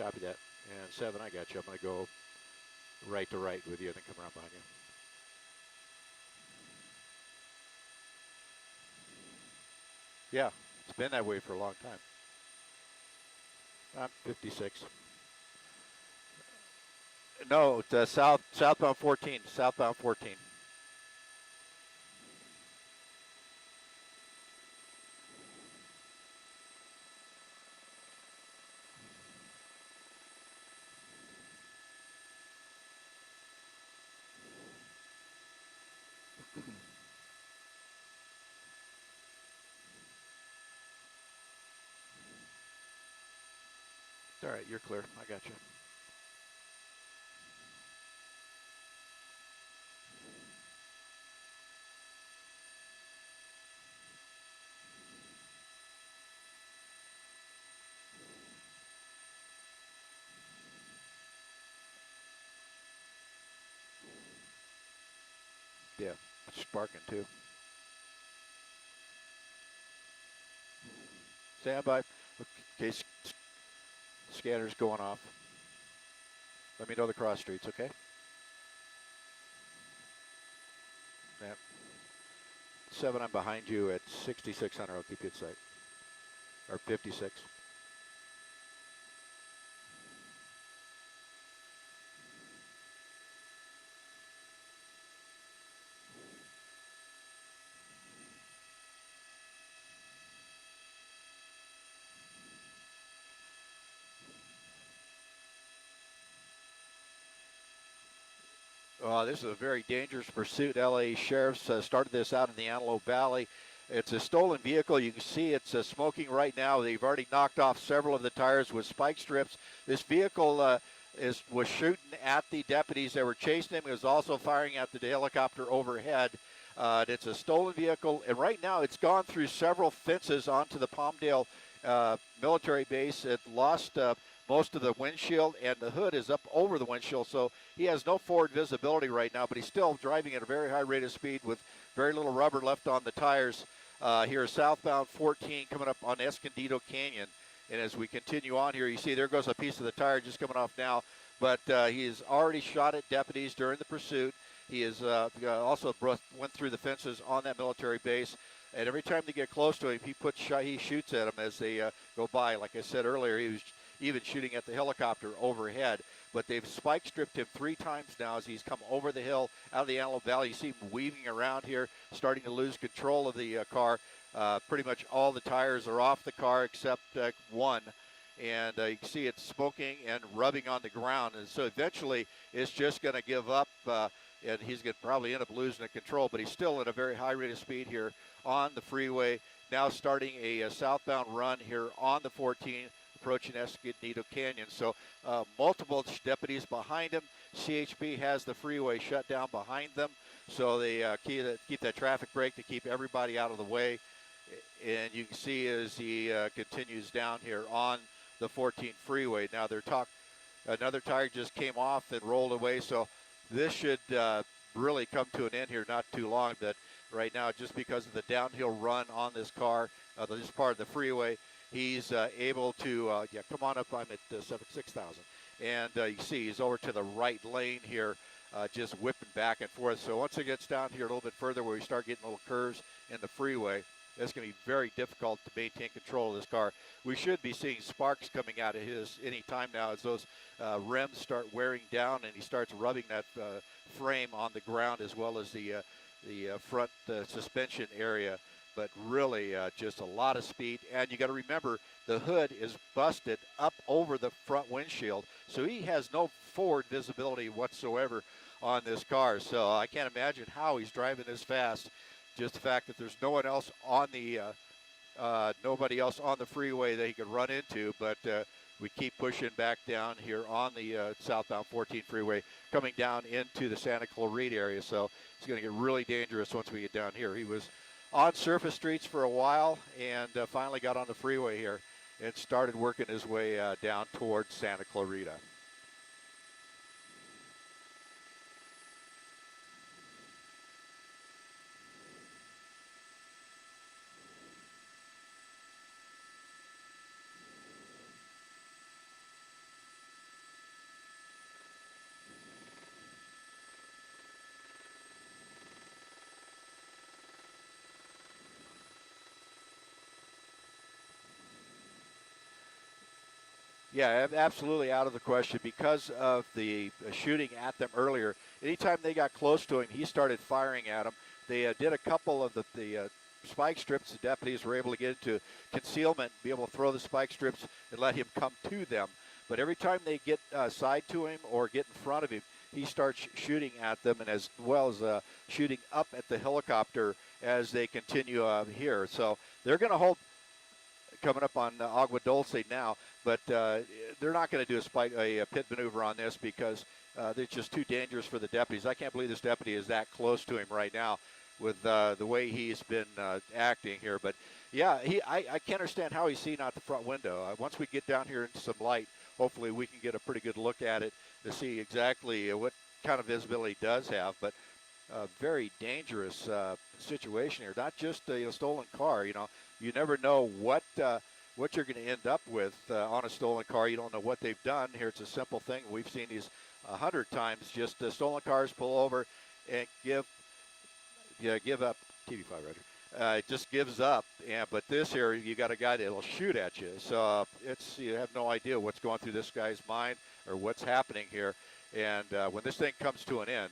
Copy that. And 7, I got you. I'm going to go right to right with you and then come around behind you. Yeah, it's been that way for a long time. I'm 56. No, it's southbound 14. Southbound 14. All right, you're clear. I got you. Yeah, it's sparking too. Stand by. Okay, scanner's going off. Let me know the cross streets, okay? Yep. 7, I'm behind you at 6600. I'll keep you in sight. Or 56. This is a very dangerous pursuit. LA Sheriff's started this out in the Antelope Valley. It's a stolen vehicle. You can see it's smoking right now. They've already knocked off several of the tires with spike strips. This vehicle was shooting at the deputies that were chasing him. It was also firing at the helicopter overhead. It's a stolen vehicle, and right now it's gone through several fences onto the Palmdale military base. It lost most of the windshield, and the hood is up over the windshield, so he has no forward visibility right now, but he's still driving at a very high rate of speed with very little rubber left on the tires. Here is southbound 14 coming up on Escondido Canyon, and as we continue on here, you see there goes a piece of the tire just coming off now, but he has already shot at deputies during the pursuit. He has also went through the fences on that military base, and every time they get close to him, he shoots at them as they go by. Like I said earlier, he was even shooting at the helicopter overhead. But they've spike stripped him 3 times now as he's come over the hill out of the Antelope Valley. You see him weaving around here, starting to lose control of the car. Pretty much all the tires are off the car except one. And you can see it's smoking and rubbing on the ground. And so eventually it's just going to give up, and he's going to probably end up losing control. But he's still at a very high rate of speed here on the freeway. Now starting a southbound run here on the 14, approaching Escondido Canyon. So multiple deputies behind him. CHP has the freeway shut down behind them. So they keep that traffic break to keep everybody out of the way. And you can see as he continues down here on the 14th freeway. Now another tire just came off and rolled away. So this should really come to an end here not too long. But right now, just because of the downhill run on this car, this part of the freeway, he's able to, come on up. I'm at 6,000. And you see he's over to the right lane here, just whipping back and forth. So once it gets down here a little bit further where we start getting little curves in the freeway, it's going to be very difficult to maintain control of this car. We should be seeing sparks coming out of his any time now as those rims start wearing down and he starts rubbing that frame on the ground as well as the front suspension area. But really just a lot of speed. And you got to remember the hood is busted up over the front windshield. So he has no forward visibility whatsoever on this car. So I can't imagine how he's driving this fast. Just the fact that there's no one else on the nobody else on the freeway that he could run into. But we keep pushing back down here on the southbound 14 freeway, coming down into the Santa Clarita area. So it's going to get really dangerous once we get down here. He was on surface streets for a while and finally got on the freeway here and started working his way down towards Santa Clarita. Yeah, absolutely out of the question because of the shooting at them earlier. Anytime they got close to him, he started firing at them. They did a couple of the spike strips. The deputies were able to get into concealment, be able to throw the spike strips and let him come to them. But every time they get side to him or get in front of him, he starts shooting at them, and as well as shooting up at the helicopter as they continue here. So they're going to hold coming up on Agua Dulce now, but they're not going to do a pit maneuver on this because it's just too dangerous for the deputies. I can't believe this deputy is that close to him right now with the way he's been acting here. But yeah, I can't understand how he's seen out the front window. Once we get down here into some light, hopefully we can get a pretty good look at it to see exactly what kind of visibility he does have. But very dangerous situation here. Not just a stolen car. You never know what you're going to end up with on a stolen car. You don't know what they've done. Here it's a simple thing. We've seen these 100 times. Just stolen cars pull over and give up. TV5, Roger. It just gives up. But this here, you got a guy that'll shoot at you. So you have no idea what's going through this guy's mind or what's happening here. And when this thing comes to an end,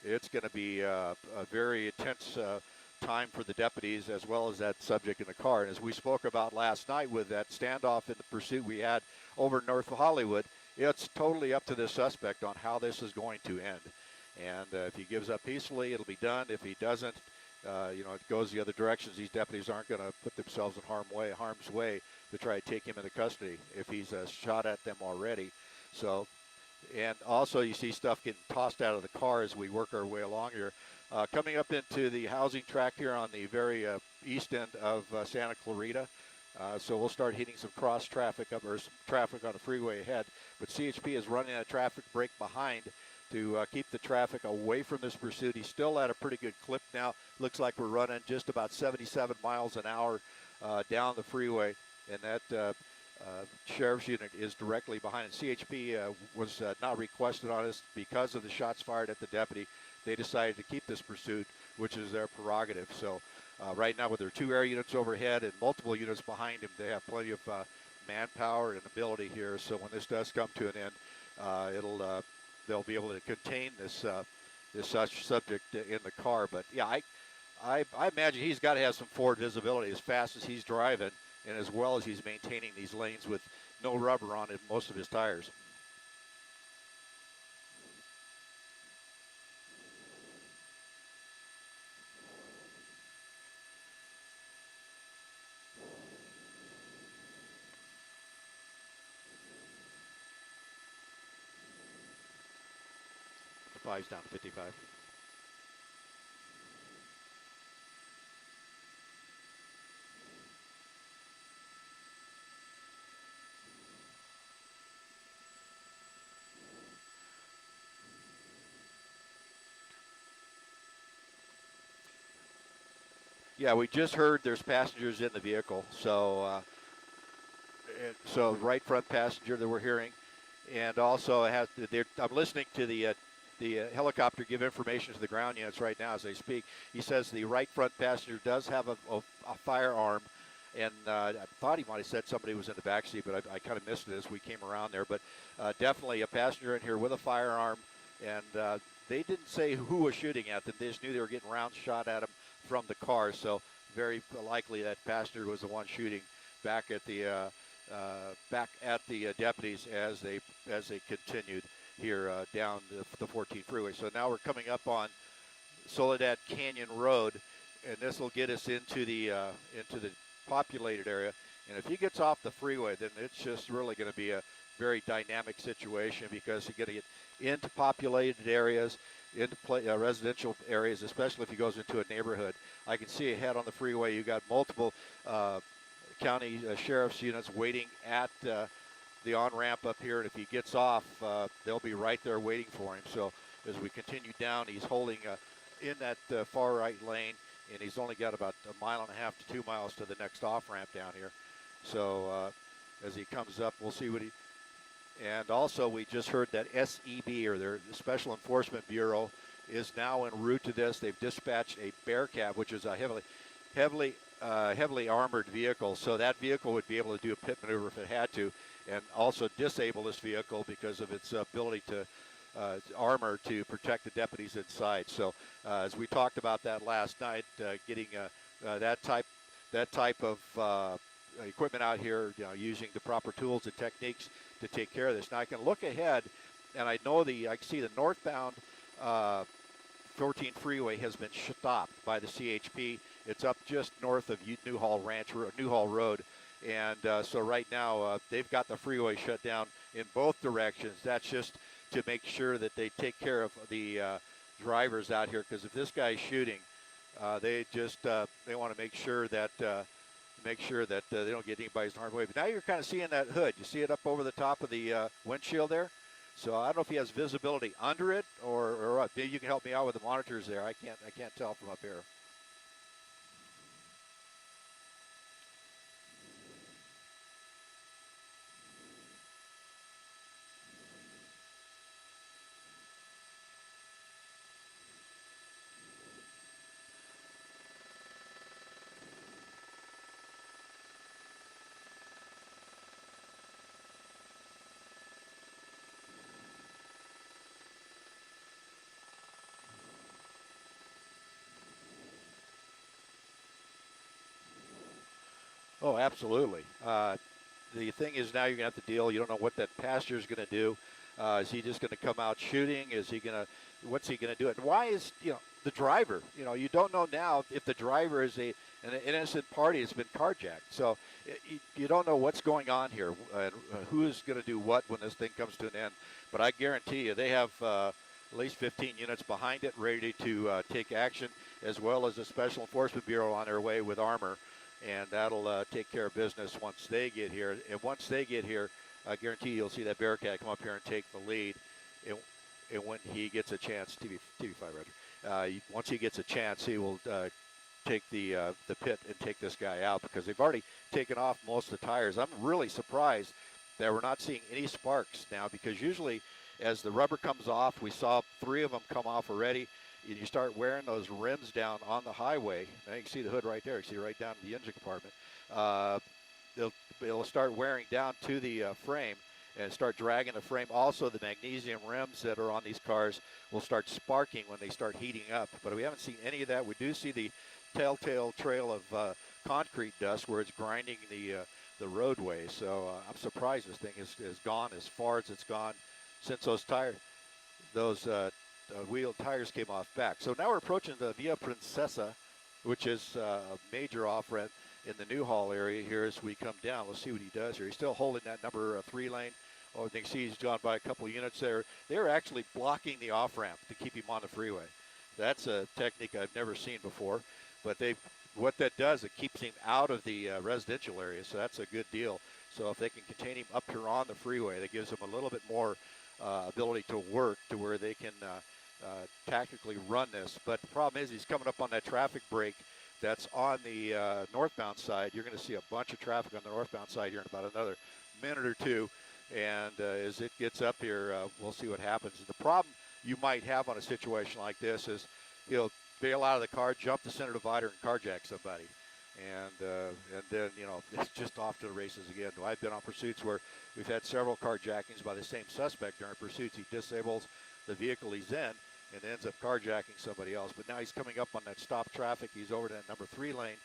it's going to be a very intense time for the deputies as well as that subject in the car. And as we spoke about last night with that standoff in the pursuit we had over north of Hollywood, it's totally up to the suspect on how this is going to end. And if he gives up peacefully, it'll be done. If he doesn't, it goes the other directions. These deputies aren't going to put themselves in harm's way to try to take him into custody if he's shot at them already. So, and also you see stuff getting tossed out of the car as we work our way along here. Coming up into the housing tract here on the very east end of Santa Clarita. So we'll start hitting some cross traffic up, or some traffic on the freeway ahead. But CHP is running a traffic break behind to keep the traffic away from this pursuit. He's still at a pretty good clip now. Looks like we're running just about 77 miles an hour down the freeway. And that sheriff's unit is directly behind it. CHP was not requested on us because of the shots fired at the deputy. They decided to keep this pursuit, which is their prerogative. So right now with their 2 air units overhead and multiple units behind him, they have plenty of manpower and ability here. So when this does come to an end, they'll be able to contain this subject in the car. But yeah, I imagine he's got to have some forward visibility as fast as he's driving and as well as he's maintaining these lanes with no rubber on most of his tires. Five's down to 55. Yeah, we just heard there's passengers in the vehicle, so right front passenger that we're hearing, and also I'm listening to the helicopter give information to the ground units right now as they speak. He says the right front passenger does have a firearm, and I thought he might have said somebody was in the back seat, but I kind of missed it as we came around there. But definitely a passenger in here with a firearm, and they didn't say who was shooting at them. They just knew they were getting rounds shot at them from the car, so very likely that passenger was the one shooting back at the deputies as they continued here down the 14 freeway. So now we're coming up on Soledad Canyon Road, and this will get us into the populated area. And if he gets off the freeway, then it's just really going to be a very dynamic situation because you're going to get into populated areas, into residential areas, especially if he goes into a neighborhood. I can see ahead on the freeway, you got multiple county sheriff's units waiting at the on-ramp up here, and if he gets off, they'll be right there waiting for him. So as we continue down, he's holding in that far right lane, and he's only got about 1.5 to 2 miles to the next off-ramp down here. So as he comes up, we'll see what he... And also, we just heard that SEB, or their Special Enforcement Bureau, is now en route to this. They've dispatched a Bearcat, which is a heavily armored vehicle. So that vehicle would be able to do a pit maneuver if it had to. and also disable this vehicle because of its ability to armor to protect the deputies inside. So as we talked about that last night, getting that type of equipment out here, using the proper tools and techniques to take care of this. Now I can look ahead, and I can see the northbound 14 freeway has been stopped by the CHP. It's up just north of Newhall Road, and so right now they've got the freeway shut down in both directions. That's just to make sure that they take care of the drivers out here, because if this guy's shooting, they want to make sure that they don't get anybody's harmed away. But now you're kind of seeing that hood. You see it up over the top of the windshield there. So I don't know if he has visibility under it or what. Maybe you can help me out with the monitors there. I can't tell from up here. Oh, absolutely. The thing is, now you're going to have to deal. You don't know what that passenger is going to do. Is he just going to come out shooting? What's he going to do? And why is, the driver, you don't know now if the driver is an innocent party that's been carjacked. So you don't know what's going on here and who's going to do what when this thing comes to an end. But I guarantee you they have at least 15 units behind it ready to take action, as well as the Special Enforcement Bureau on their way with armor. And that'll take care of business once they get here. And once they get here, I guarantee you'll see that Bearcat come up here and take the lead. And when he gets a chance, TV5, Roger. Once he gets a chance, he will take the pit and take this guy out, because they've already taken off most of the tires. I'm really surprised that we're not seeing any sparks now, because usually as the rubber comes off, we saw 3 of them come off already. You start wearing those rims down on the highway. Now you can see the hood right there. You can see right down to the engine compartment. It'll start wearing down to the frame and start dragging the frame. Also, the magnesium rims that are on these cars will start sparking when they start heating up. But we haven't seen any of that. We do see the telltale trail of concrete dust where it's grinding the roadway. So I'm surprised this thing is gone as far as it's gone since those wheel tires came off back. So now we're approaching the Via Princesa, which is a major off-ramp in the Newhall area here as we come down. Let's see what he does here. He's still holding that number 3 lane. Oh, you can see he's gone by a couple units there. They're actually blocking the off-ramp to keep him on the freeway. That's a technique I've never seen before, but what that does, it keeps him out of the residential area, so that's a good deal. So if they can contain him up here on the freeway, that gives them a little bit more ability to work to where they can tactically run this. But the problem is he's coming up on that traffic break that's on the northbound side. You're going to see a bunch of traffic on the northbound side here in about another minute or two. And as it gets up here, we'll see what happens. The problem you might have on a situation like this is he'll bail out of the car, jump the center divider, and carjack somebody. And then, it's just off to the races again. I've been on pursuits where we've had several carjackings by the same suspect during pursuits. He disables the vehicle he's in and ends up carjacking somebody else. But now he's coming up on that stop traffic. He's over to that number 3 lane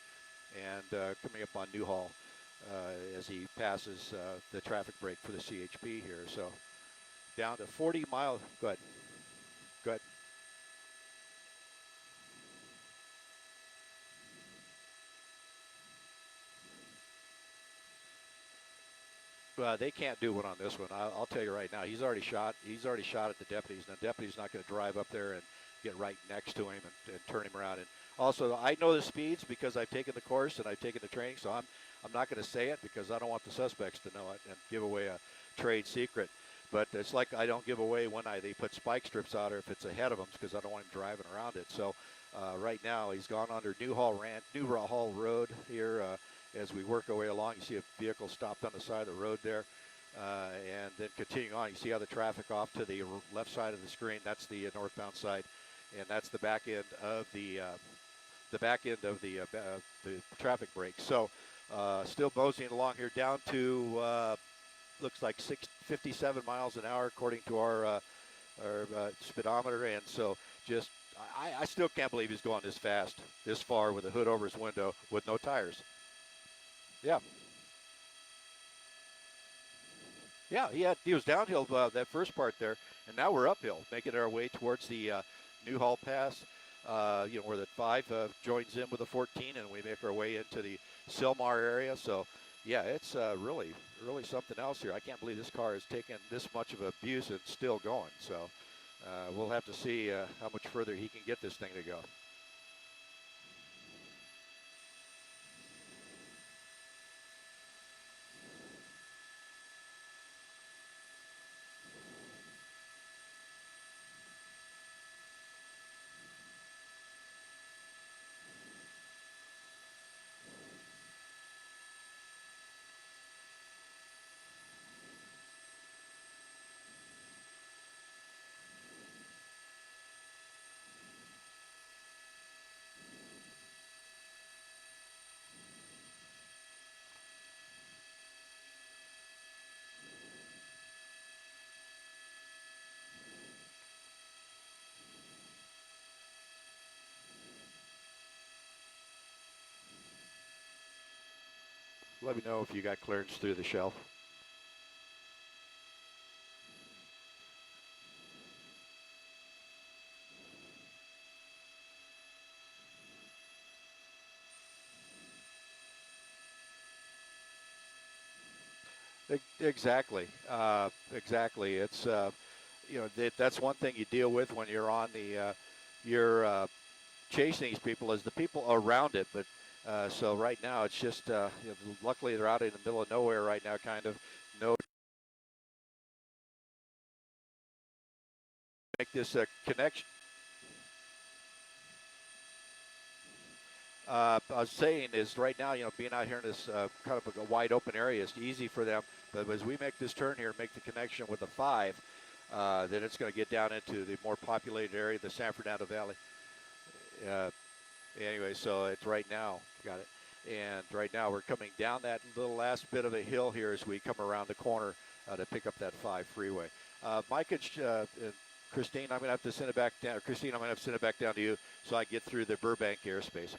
and coming up on Newhall as he passes the traffic break for the CHP here. So down to 40 miles. Go ahead. Go ahead. They can't do one on this one. I'll tell you right now. He's already shot. He's already shot at the deputies. And the deputy's not going to drive up there and get right next to him and turn him around. And also, I know the speeds because I've taken the course and I've taken the training. So I'm not going to say it because I don't want the suspects to know it and give away a trade secret. But it's like I don't give away when they put spike strips out or if it's ahead of them because I don't want him driving around it. So right now he's gone under Newhall Road here. As we work our way along, you see a vehicle stopped on the side of the road there. And then continuing on, you see how the traffic off to the left side of the screen. That's the northbound side, and that's the back end of the traffic break. So still moseying along here down to looks like 57 miles an hour according to our speedometer, and so just I still can't believe he's going this fast, this far with the hood over his window with no tires. Yeah. Yeah, he was downhill that first part there, and now we're uphill, making our way towards the Newhall Pass, where the 5 joins in with the 14, and we make our way into the Sylmar area. So, yeah, it's really, really something else here. I can't believe this car has taken this much of abuse and still going. So, we'll have to see how much further he can get this thing to go. Let me know if you got clearance through the shelf. Exactly. Exactly. It's that's one thing you deal with when you're on the you're chasing these people is the people around it. But so right now it's just luckily they're out in the middle of nowhere right now, kind of no make this connection. I was saying is right now, being out here in this kind of a wide open area is easy for them. But as we make this turn here and make the connection with the 5, then it's going to get down into the more populated area, the San Fernando Valley. Anyway, so it's right now, got it. And right now we're coming down that little last bit of a hill here as we come around the corner to pick up that 5 freeway. Mike and Christine, I'm going to have to send it back down. Christine, I'm going to have to send it back down to you so I get through the Burbank airspace.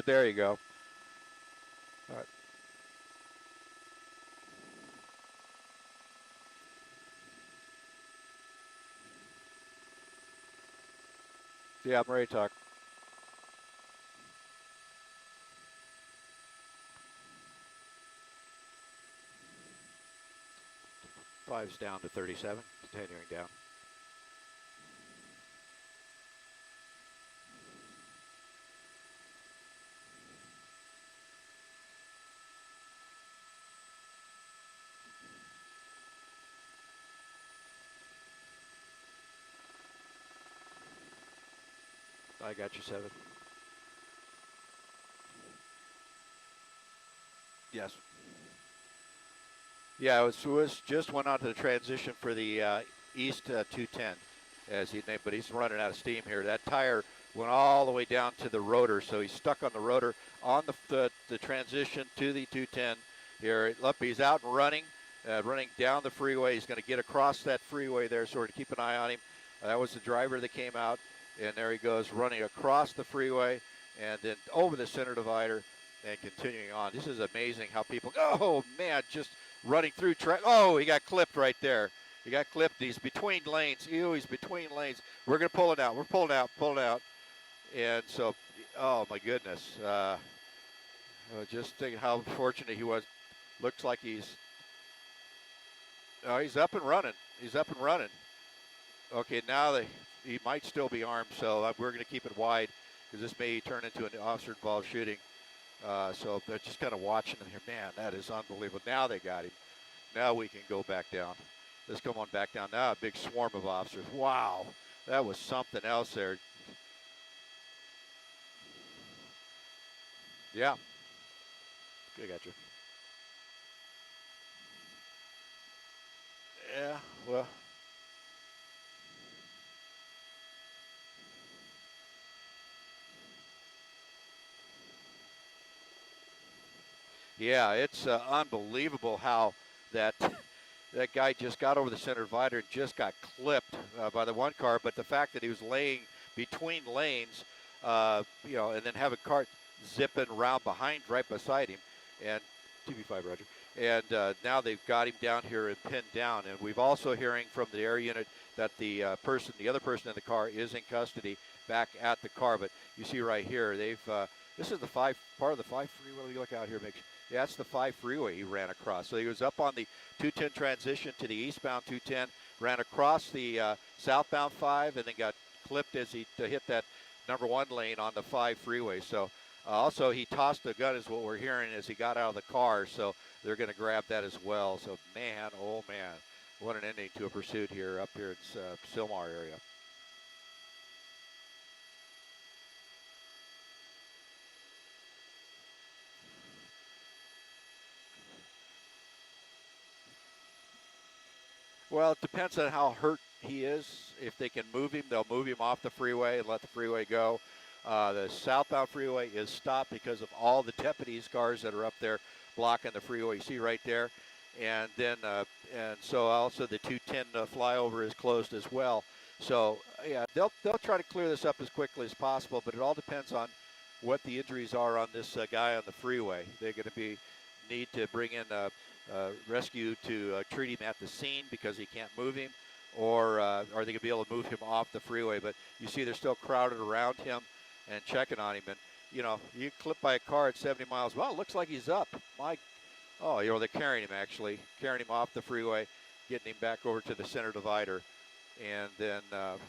There you go. All right. Yeah, I'm ready to talk. Five's down to 37, continuing down. I got you, 7. Yes. Yeah, it was just went on to the transition for the East 210, as he named, but he's running out of steam here. That tire went all the way down to the rotor, so he's stuck on the rotor on the transition to the 210 here. Look, he's out and running down the freeway. He's going to get across that freeway there, so we're to keep an eye on him. That was the driver that came out, and there he goes running across the freeway and then over the center divider and continuing on. This is amazing how people, oh man, just running through track. Oh, he got clipped right there. He got clipped. He's between lanes. Ew, he's between lanes. We're going to pull it out. We're pulling out. And so, oh my goodness. Just think how fortunate he was. Looks like he's up and running. He's up and running. Okay, now he might still be armed, so we're going to keep it wide because this may turn into an officer-involved shooting. So they're just kind of watching him here. Man, that is unbelievable. Now they got him. Now we can go back down. Let's come on back down. Now a big swarm of officers. Wow, that was something else there. Yeah. I got you. Yeah, well. Yeah, it's unbelievable how that guy just got over the center divider and just got clipped by the one car. But the fact that he was laying between lanes, and then have a car zipping around behind, right beside him, and TV5, Roger. And now they've got him down here and pinned down. And we've also hearing from the air unit that the other person in the car is in custody back at the car. But you see right here, this is the part of the 5 freeway. Look out here, yeah, that's the 5 freeway he ran across. So he was up on the 210 transition to the eastbound 210, ran across the southbound 5, and then got clipped as he hit that number 1 lane on the 5 freeway. So also he tossed a gun is what we're hearing as he got out of the car. So they're going to grab that as well. So man, oh man, what an ending to a pursuit here up here in Sylmar area. Well, it depends on how hurt he is. If they can move him, they'll move him off the freeway and let the freeway go. The southbound freeway is stopped because of all the deputies' cars that are up there blocking the freeway. You see right there. And then, and so also the 210 flyover is closed as well. So, yeah, they'll try to clear this up as quickly as possible, but it all depends on what the injuries are on this guy on the freeway. They're going to need to bring in rescue to treat him at the scene because he can't move him, or are they going to be able to move him off the freeway? But you see they're still crowded around him and checking on him. And, you get clipped by a car at 70 miles. Well, it looks like he's up. They're carrying him, actually, carrying him off the freeway, getting him back over to the center divider. And then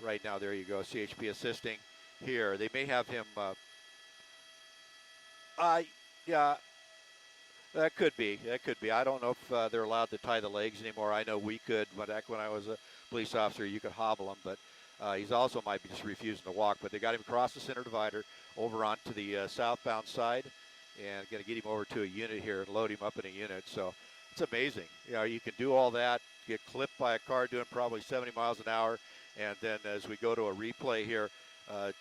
right now, there you go, CHP assisting here. They may have him, yeah, that could be. I don't know if they're allowed to tie the legs anymore. I know we could. Back when I was a police officer, you could hobble him. But he's also might be just refusing to walk. But they got him across the center divider over onto the southbound side and going to get him over to a unit here and load him up in a unit. So it's amazing. You can do all that, get clipped by a car doing probably 70 miles an hour. And then as we go to a replay here,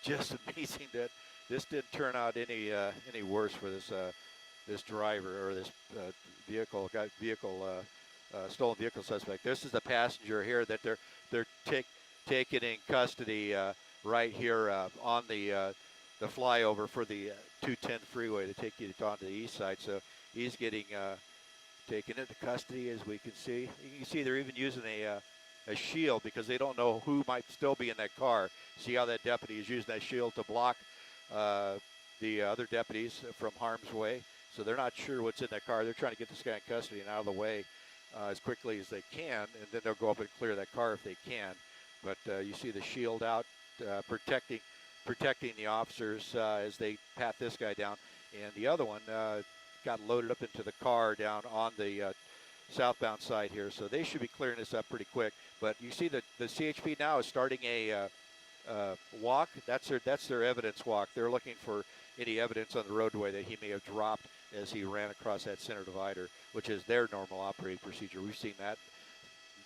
just amazing that this didn't turn out any worse for this driver or this stolen vehicle suspect. This is the passenger here that they're taking in custody right here on the flyover for the 210 freeway to take you onto the east side. So he's getting taken into custody, as we can see. You can see they're even using a shield because they don't know who might still be in that car. See how that deputy is using that shield to block the other deputies from harm's way. So they're not sure what's in that car. They're trying to get this guy in custody and out of the way as quickly as they can, and then they'll go up and clear that car if they can. But you see the shield out protecting the officers as they pat this guy down. And the other one got loaded up into the car down on the southbound side here. So they should be clearing this up pretty quick. But you see that the CHP now is starting a walk. That's their evidence walk. They're looking for any evidence on the roadway that he may have dropped as he ran across that center divider, which is their normal operating procedure. We've seen that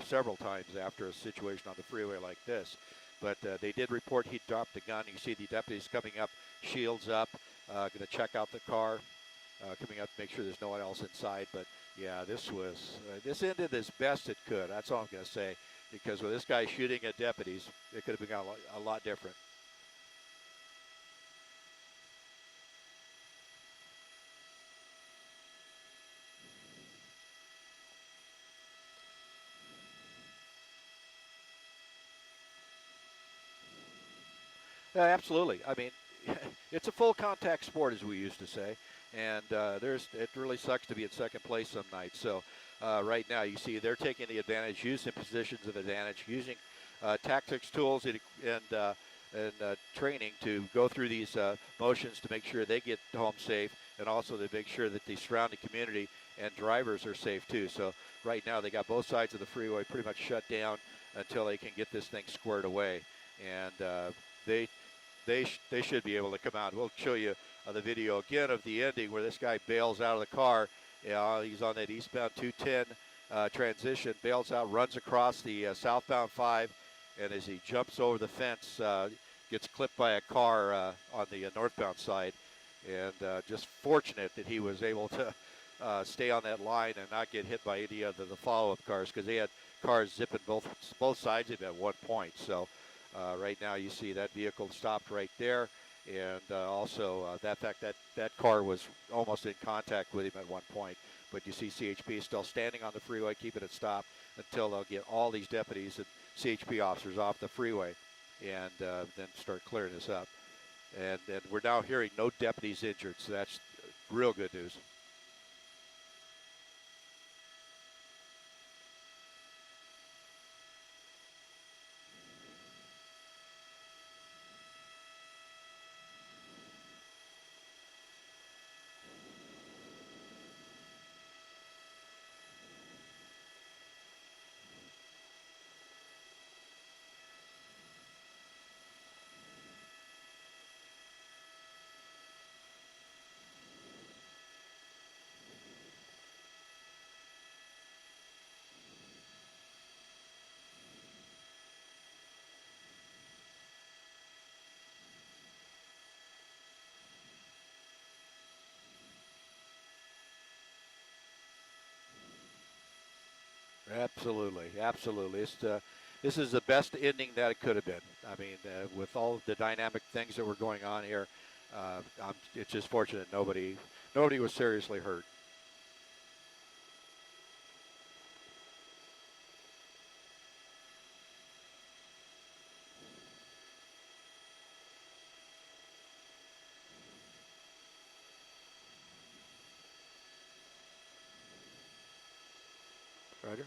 several times after a situation on the freeway like this. But they did report he dropped a gun. You see the deputies coming up, shields up, going to check out the car, coming up to make sure there's no one else inside. But yeah, this ended as best it could. That's all I'm going to say, because with this guy shooting at deputies, it could have been a lot different. Yeah, absolutely. I mean, it's a full contact sport, as we used to say, and it really sucks to be in second place some nights. So right now, you see they're taking the advantage, using positions of advantage, using tactics, tools, and training to go through these motions to make sure they get home safe, and also to make sure that the surrounding community and drivers are safe too. So right now, they got both sides of the freeway pretty much shut down until they can get this thing squared away, and they should be able to come out. We'll show you the video again of the ending where this guy bails out of the car. He's on that eastbound 210 transition, bails out, runs across the southbound 5, and as he jumps over the fence, gets clipped by a car on the northbound side. And just fortunate that he was able to stay on that line and not get hit by any of the follow-up cars, because they had cars zipping both sides of him at one point. So right now you see that vehicle stopped right there, and also that fact that car was almost in contact with him at one point. But you see CHP still standing on the freeway, keeping it stopped until they'll get all these deputies and CHP officers off the freeway, and then start clearing this up. And we're now hearing no deputies injured, so that's real good news. Absolutely, absolutely. This is the best ending that it could have been. I mean, with all the dynamic things that were going on here, it's just fortunate nobody was seriously hurt. Roger.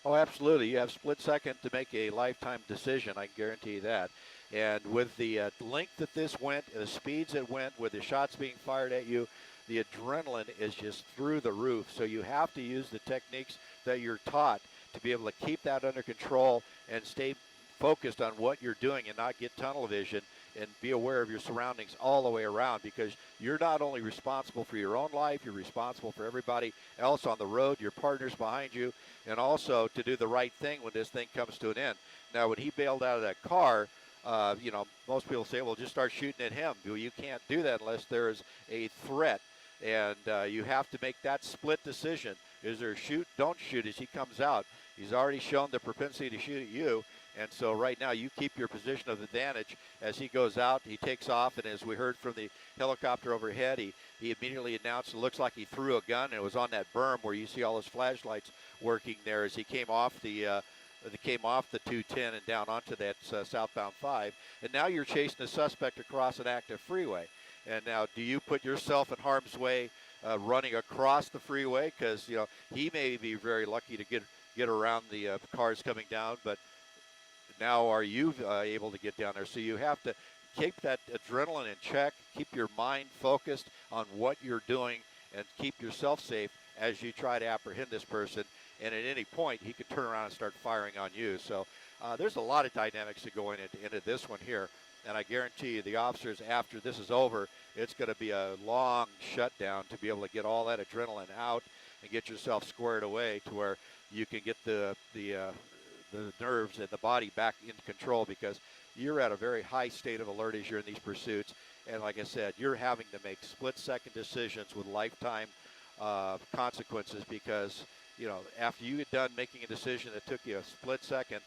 Oh, absolutely. You have split second to make a lifetime decision. I can guarantee you that. And with the length that this went, the speeds it went, with the shots being fired at you, the adrenaline is just through the roof. So you have to use the techniques that you're taught to be able to keep that under control and stay focused on what you're doing and not get tunnel vision, and be aware of your surroundings all the way around, because you're not only responsible for your own life, you're responsible for everybody else on the road, your partners behind you, and also to do the right thing when this thing comes to an end. Now, when he bailed out of that car, you know, most people say, well, just start shooting at him. Well, you can't do that unless there is a threat, and you have to make that split decision. Is there a shoot, don't shoot as he comes out? He's already shown the propensity to shoot at you, and so right now you keep your position of advantage as he goes out. He takes off, and as we heard from the helicopter overhead, he immediately announced it looks like he threw a gun, and it was on that berm where you see all his flashlights working there as he came off the 210 and down onto that southbound 5. And now you're chasing the suspect across an active freeway. And now, do you put yourself in harm's way running across the freeway? Because, you know, he may be very lucky to get around the cars coming down, but now are you able to get down there? So you have to keep that adrenaline in check, keep your mind focused on what you're doing, and keep yourself safe as you try to apprehend this person. And at any point, he could turn around and start firing on you. So there's a lot of dynamics that go into this one here. And I guarantee you the officers, after this is over, it's going to be a long shutdown to be able to get all that adrenaline out and get yourself squared away to where you can get the nerves and the body back in control, because you're at a very high state of alert as you're in these pursuits. And like I said, you're having to make split-second decisions with lifetime consequences, because, you know, after you get done making a decision that took you a split second,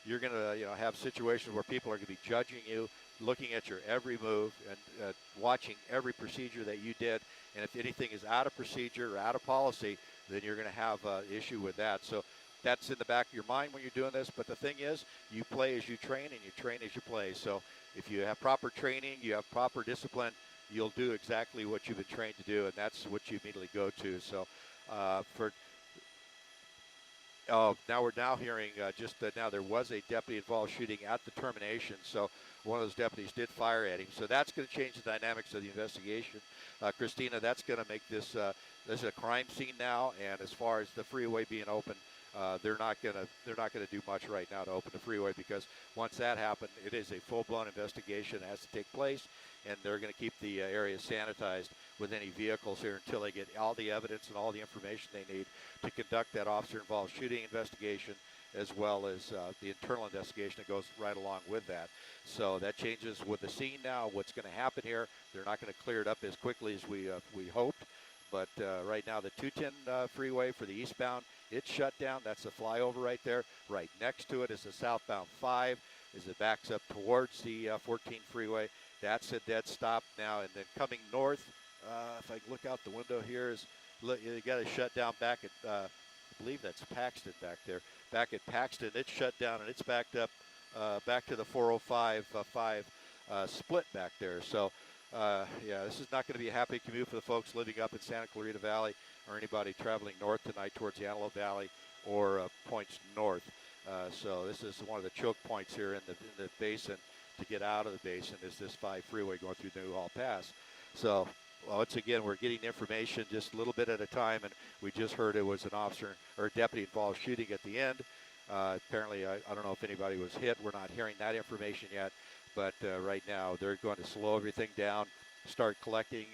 you're going to, you know, have situations where people are going to be judging you, looking at your every move, and watching every procedure that you did. And if anything is out of procedure or out of policy, then you're going to have an issue with that. So that's in the back of your mind when you're doing this. But the thing is, you play as you train, and you train as you play. So if you have proper training, you have proper discipline, you'll do exactly what you've been trained to do, and that's what you immediately go to. So now we're hearing just that now there was a deputy involved shooting at the termination. So one of those deputies did fire at him. So that's going to change the dynamics of the investigation. Christina, that's going to make this is a crime scene now. And as far as the freeway being open, they're not going to do much right now to open the freeway, because once that happens, it is a full-blown investigation that has to take place, and they're going to keep the area sanitized with any vehicles here until they get all the evidence and all the information they need to conduct that officer-involved shooting investigation, as well as the internal investigation that goes right along with that. So that changes with the scene now. What's going to happen here, they're not going to clear it up as quickly as we hoped. But right now, the 210 freeway for the eastbound, it's shut down. That's the flyover right there. Right next to it is the southbound 5 as it backs up towards the 14 freeway. That's a dead stop now. And then coming north, if I look out the window here, you got to shut down back at, I believe that's Paxton back there. Back at Paxton, it's shut down, and it's backed up back to the 405 split back there. So, yeah, this is not going to be a happy commute for the folks living up in Santa Clarita Valley, or anybody traveling north tonight towards the Antelope Valley or points north. So this is one of the choke points here in the basin. To get out of the basin is this 5 freeway going through the Newhall Pass. So once again, we're getting information just a little bit at a time, and we just heard it was an officer or a deputy involved shooting at the end. Apparently, I don't know if anybody was hit. We're not hearing that information yet. But right now, they're going to slow everything down, start collecting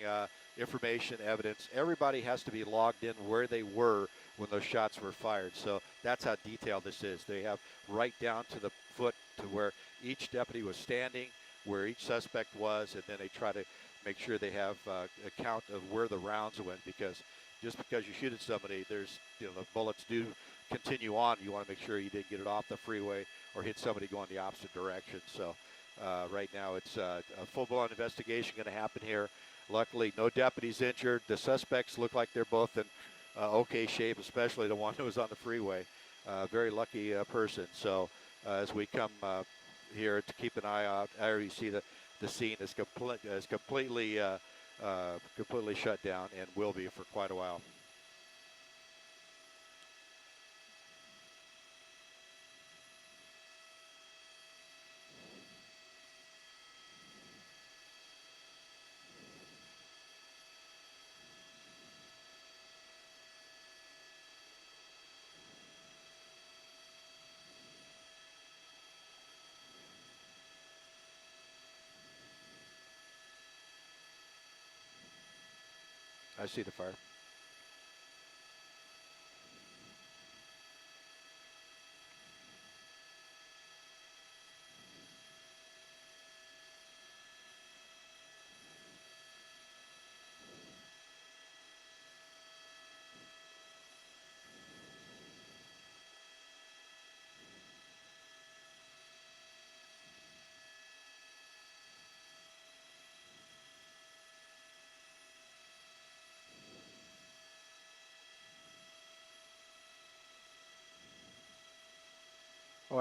information, evidence. Everybody has to be logged in where they were when those shots were fired. So that's how detailed this is. They have right down to the foot to where each deputy was standing, where each suspect was, and then they try to make sure they have a count of where the rounds went, because just because you shoot at somebody, there's, you know, the bullets do continue on. You want to make sure you didn't get it off the freeway or hit somebody going the opposite direction. So right now it's a full-blown investigation going to happen here. Luckily, no deputies injured. The suspects look like they're both in okay shape, especially the one who was on the freeway. Very lucky person. So as we come here to keep an eye out, I already see the scene is completely shut down, and will be for quite a while. see the fire. Oh,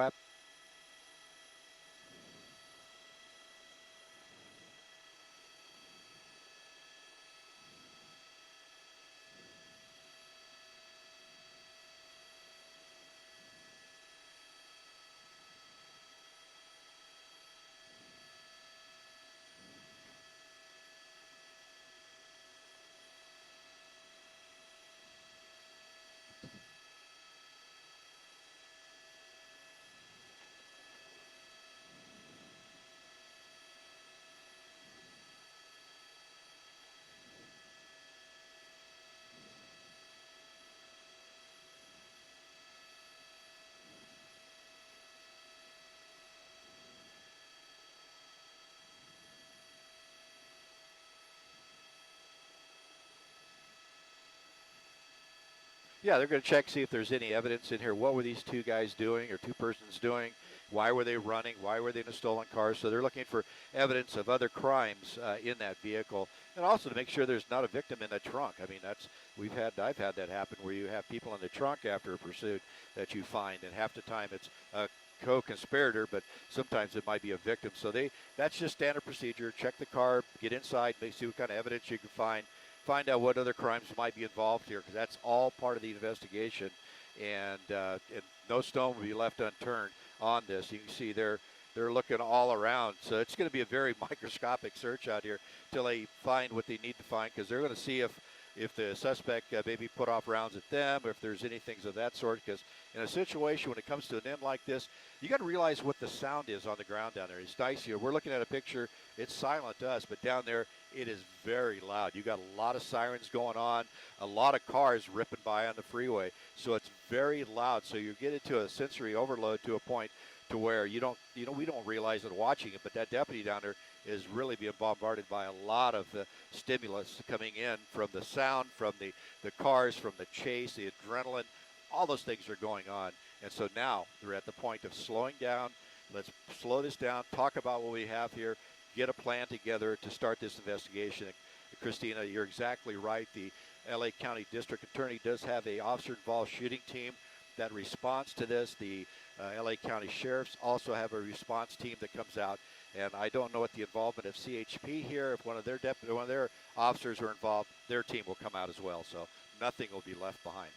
yeah, they're going to check, see if there's any evidence in here. What were these two guys doing or two persons doing? Why were they running? Why were they in a stolen car? So they're looking for evidence of other crimes in that vehicle, and also to make sure there's not a victim in the trunk. I mean, I've had that happen where you have people in the trunk after a pursuit that you find, and half the time it's a co-conspirator, but sometimes it might be a victim. So that's just standard procedure. Check the car, get inside, see what kind of evidence you can find out what other crimes might be involved here, because that's all part of the investigation, and no stone will be left unturned on this. You can see they're looking all around, so it's going to be a very microscopic search out here till they find what they need to find, because they're going to see if the suspect maybe put off rounds at them, or if there's any things of that sort, because in a situation when it comes to an end like this, you got to realize what the sound is on the ground down there. It's nice here. We're looking at a picture. It's silent to us, but down there it is very loud. You got a lot of sirens going on, a lot of cars ripping by on the freeway, so it's very loud. So you get into a sensory overload to a point to where we don't realize it watching it, but that deputy down there is really being bombarded by a lot of stimulus coming in from the sound, from the cars, from the chase, the adrenaline. All those things are going on. And so now they're at the point of slowing down. Let's slow this down, talk about what we have here, get a plan together to start this investigation. Christina, you're exactly right. The LA County District Attorney does have a officer-involved shooting team that responds to this. The LA County Sheriffs also have a response team that comes out. And I don't know what the involvement of CHP here, if one of their officers are involved, their team will come out as well. So nothing will be left behind.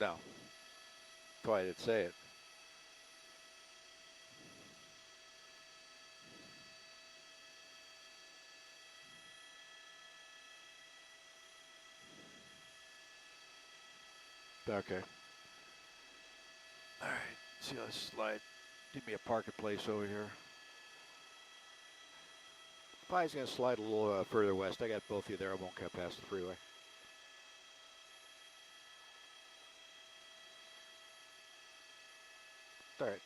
No, that's why I didn't say it. Okay. All right. See, let's slide. Give me a parking place over here. Pi's going to slide a little further west. I got both of you there. I won't cut past the freeway. All right.